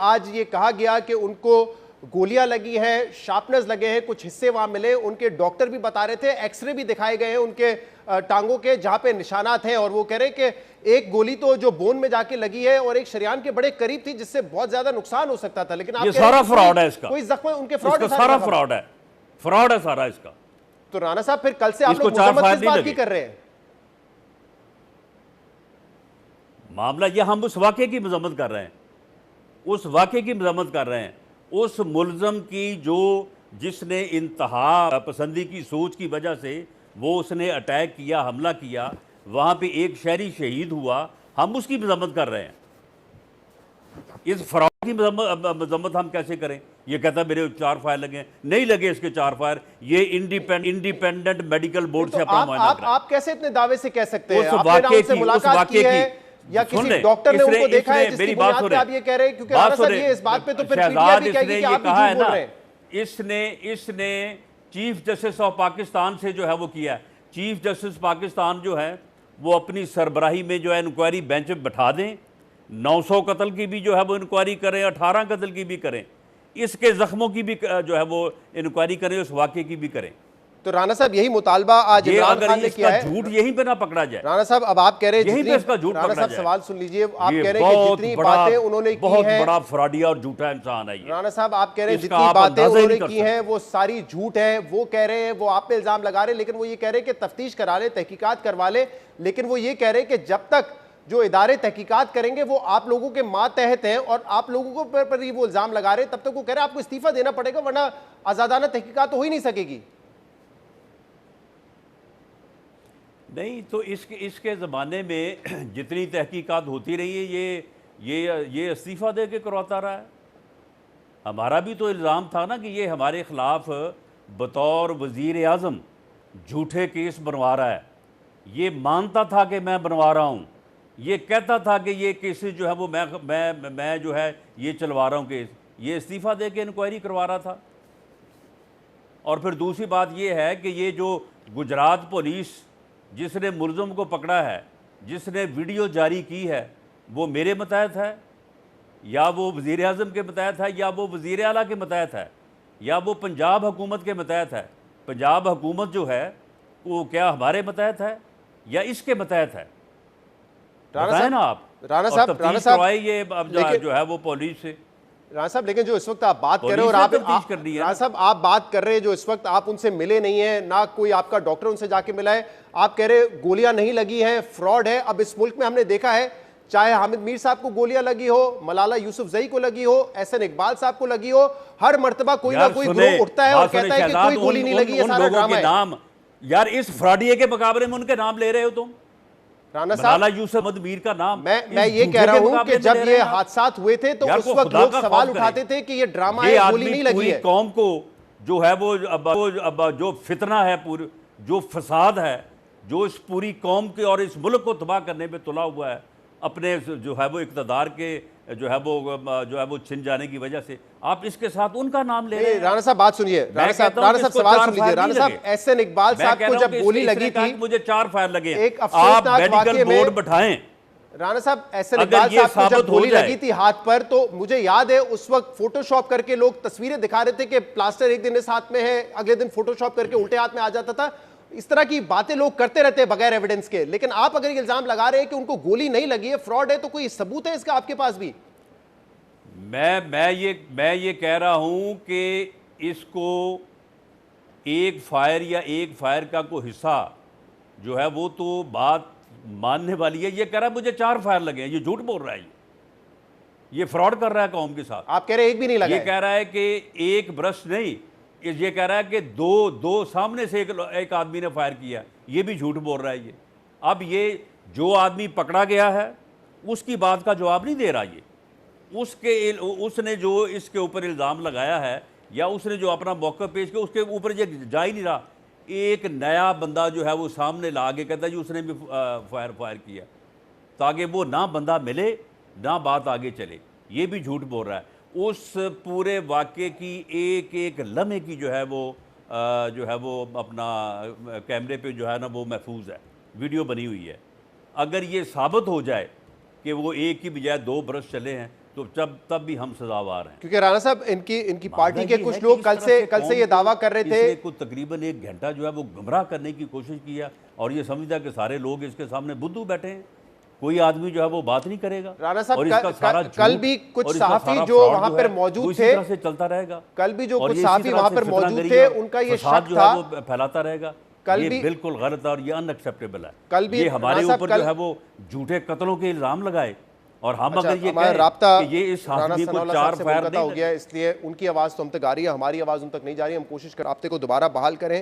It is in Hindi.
आज ये कहा गया कि उनको गोलियां लगी हैं, शार्पनर्स लगे हैं, कुछ हिस्से वहां मिले, उनके डॉक्टर भी बता रहे थे, एक्सरे भी दिखाए गए हैं उनके टांगों के जहां पे निशानात हैं, और वो कह रहे हैं कि एक गोली तो जो बोन में जाके लगी है और एक शरीयान के बड़े करीब थी जिससे बहुत ज्यादा नुकसान हो सकता था। लेकिन आप ये सारा फ्रॉड है, इसका कोई जख्म उनके फ्रॉड सारा फ्रॉड है, फ्रॉड है सारा इसका। तो राणा साहब फिर कल से आप लोग मजम्मत किस बात की कर रहे हैं? मामला ये हम उस वाक़े की मजम्मत कर रहे हैं, उस वाक़े की मजम्मत कर रहे हैं, उस मुलज़म की जो जिसने इंतहा पसंदी की सोच की वजह से वो उसने अटैक किया, हमला किया, वहाँ पे एक शहरी शहीद हुआ, हम उसकी मजम्मत कर रहे हैं। इस फ्रॉड की मजम्मत हम कैसे करें? ये कहता है मेरे 4 फायर लगे, नहीं लगे इसके 4 फायर, ये इंडिपेंडेंट मेडिकल बोर्ड से अपना मुआयना करा। आप कैसे इतने दावे से कह सकते हैं? उस वाक़े की, मुलाकात की है या किसी डॉक्टर ने उनको देखा है जिसकी बुनियाद पे आप ये कह रहे हैं? क्योंकि राणा साहब ये इस बात पे तो फिर पीटीआई भी कहेगी कि आप भी झूठ बोल रहे हैं। इसने चीफ जस्टिस ऑफ पाकिस्तान से जो है वो किया है। चीफ जस्टिस पाकिस्तान जो है वो अपनी सरबराही में जो है इंक्वायरी बेंच पे बैठा दें, 900 कत्ल की भी जो है वो इंक्वायरी करें, 18 कत्ल की भी करें, इसके जख्मों की भी जो है वो इंक्वायरी करें, उस वाक़े की भी करें। तो राणा साहब यही मुतालबा आज इमरान खान ने किया है। झूठ यहीं पे ना पकड़ा जाए। राणा साहब अब आप कह रहे हैं यहीं पे इसका झूठ पकड़ा जाए। सवाल सुन लीजिए, आप कह रहे हैं कि जितनी बातें उन्होंने की हैं, बहुत बड़ा फ्रॉडिया और झूठा इंसान है ये। राणा साहब आप कह रहे हैं जितनी बातें उन्होंने की हैं वो सारी झूठ है, वो कह रहे हैं, वो आप पे इल्जाम लगा रहे हैं, लेकिन वो ये कह रहे हैं कि तफ्तीश करा ले, तहकीकात करवा ले, लेकिन वो ये कह रहे हैं कि जब तक जो इदारे तहकीकात करेंगे वो आप लोगों के मातहत हैं और आप लोगों को पर ही वो इल्जाम लगा रहे हैं, तब तक वो कह रहे हैं आपको इस्तीफा देना पड़ेगा वरना आजादाना तहकीकात तो हो ही नहीं सकेगी। नहीं तो इसके ज़माने में जितनी तहकीकात होती रही है ये इस्तीफ़ा दे के करवाता रहा है। हमारा भी तो इल्ज़ाम था ना कि ये हमारे ख़िलाफ़ बतौर वज़ीर आज़म झूठे केस बनवा रहा है। ये मानता था कि मैं बनवा रहा हूँ, ये कहता था कि ये केसेस जो है वो मैं जो है ये चलवा रहा हूँ केस, ये इस्तीफ़ा दे के इंक्वायरी करवा रहा था। और फिर दूसरी बात ये है कि ये जो गुजरात पुलिस जिसने मुलज़म को पकड़ा है, जिसने वीडियो जारी की है, वो मेरे मतहत है या वो वज़ीर आज़म के मतहत है या वो वज़ीर आला के मतहत है या वो पंजाब हुकूमत के मतहत है? पंजाब हुकूमत जो है वो क्या हमारे मतहत है या इसके मतहत है? बताएं ना आप। राणा साहब ये जो है वो पुलिस से। राणा साहब लेकिन जो इस वक्त आप बात कर रहे हो और राणा साहब आप बात कर रहे हैं जो इस वक्त आप उनसे मिले नहीं है, ना कोई आपका डॉक्टर उनसे जाके मिला है, आप कह रहे गोलियां नहीं लगी हैं, फ्रॉड है। अब इस मुल्क में हमने देखा है चाहे हामिद मीर साहब को गोलियां लगी हो, मलाला यूसुफजई को लगी हो, एहसन इकबाल साहब को लगी हो, हर मर्तबा कोई ना कोई ग्रुप उठता है और कहता है कि कोई गोली नहीं लगी, ये सारा ड्रामा है। नाम यार इस फ्रॉडिये के मुकाबले में उनके नाम ले रहे हो तुम। राणा साहब यूसुफ मीर का नाम मैं ये कह रहा हूं कि जब ये हादसात हुए थे तो उस वक्त लोग सवाल उठाते थे कि ये ड्रामा है, गोली नहीं लगी है। कौम को जो है वो अब जो फितना है, पूरी जो फसाद है, जो इस पूरी कौम के और इस मुल्क को तबाह करने पे तुला हुआ है, अपने जो है वो इक़्तिदार के जो है वो छिन जाने की वजह से आप इसके साथ उनका नाम ले रहे हैं। राणा साहब बात सुनिए, राणा साहब सवाल सुन लीजिए। राणा साहब एहसन इकबाल साहब को जब गोली लगी थी, मुझे 4 फायर लगे, एक अफसोसनाक वाकये में बोर्ड बैठाएं। राणा साहब एहसन इकबाल साहब को जब गोली लगी थी हाथ पर, तो मुझे याद है उस वक्त फोटोशॉप करके लोग तस्वीरें दिखा रहे थे कि प्लास्टर एक दिन इस हाथ में है, अगले दिन फोटोशॉप करके उल्टे हाथ में आ जाता था। इस तरह की बातें लोग करते रहते हैं बगैर एविडेंस के। लेकिन आप अगर इल्जाम लगा रहे हैं कि उनको गोली नहीं लगी है, फ्रॉड है, तो कोई सबूत है इसका आपके पास भी? मैं ये कह रहा हूं कि इसको एक फायर या एक फायर का कोई हिस्सा जो है वो तो बात मानने वाली है। ये कह रहा है मुझे 4 फायर लगे हैं, ये झूठ बोल रहा है, ये फ्रॉड कर रहा है कौम के साथ। आप कह रहे हैं एक भी नहीं लगा? ये कह रहा है कि एक ब्रश नहीं, ये कह रहा है कि दो सामने से एक आदमी ने फायर किया, ये भी झूठ बोल रहा है ये। अब ये जो आदमी पकड़ा गया है उसकी बात का जवाब नहीं दे रहा, ये उसने जो इसके ऊपर इल्ज़ाम लगाया है या उसने जो अपना मौका पेश किया उसके ऊपर ये जा ही नहीं रहा। एक नया बंदा जो है वो सामने ला के कहता है जी उसने भी फायर किया, ताकि वो ना बंदा मिले ना बात आगे चले, ये भी झूठ बोल रहा है। उस पूरे वाक़े की एक एक लम्हे की जो है वो अपना कैमरे पे जो है ना वो महफूज है, वीडियो बनी हुई है। अगर ये साबित हो जाए कि वो एक की बजाय 2 बरस चले हैं तो तब भी हम सजावार हैं। क्योंकि राणा साहब इनकी पार्टी के कुछ लोग कल से ये दावा कर रहे थे, कुछ तकरीबन 1 घंटा जो है वो गुमराह करने की कोशिश किया और ये समझता कि सारे लोग इसके सामने बुद्धू बैठे हैं, कोई आदमी जो है वो बात नहीं करेगा। राणा साहब कल भी कुछ सहाफी जो वहां पर मौजूद थे, से चलता रहेगा। कल भी जो कुछ सहाफी वहां पर मौजूद थे उनका ये शक था, वो फैलाता रहेगा। कल ये भी बिल्कुल गलत और ये अनएक्सेप्टेबल है। कल भी ये हमारे ऊपर जो है वो झूठे कत्लों के इल्जाम लगाए और हम अगर ये कहें कि ये इस आदमी को 4 फायर हो गया, इसलिए उनकी आवाज तो हम तक आ रही है, हमारी आवाज उन तक नहीं जा रही। हम कोशिश कर राब्ते को दोबारा बहाल करें।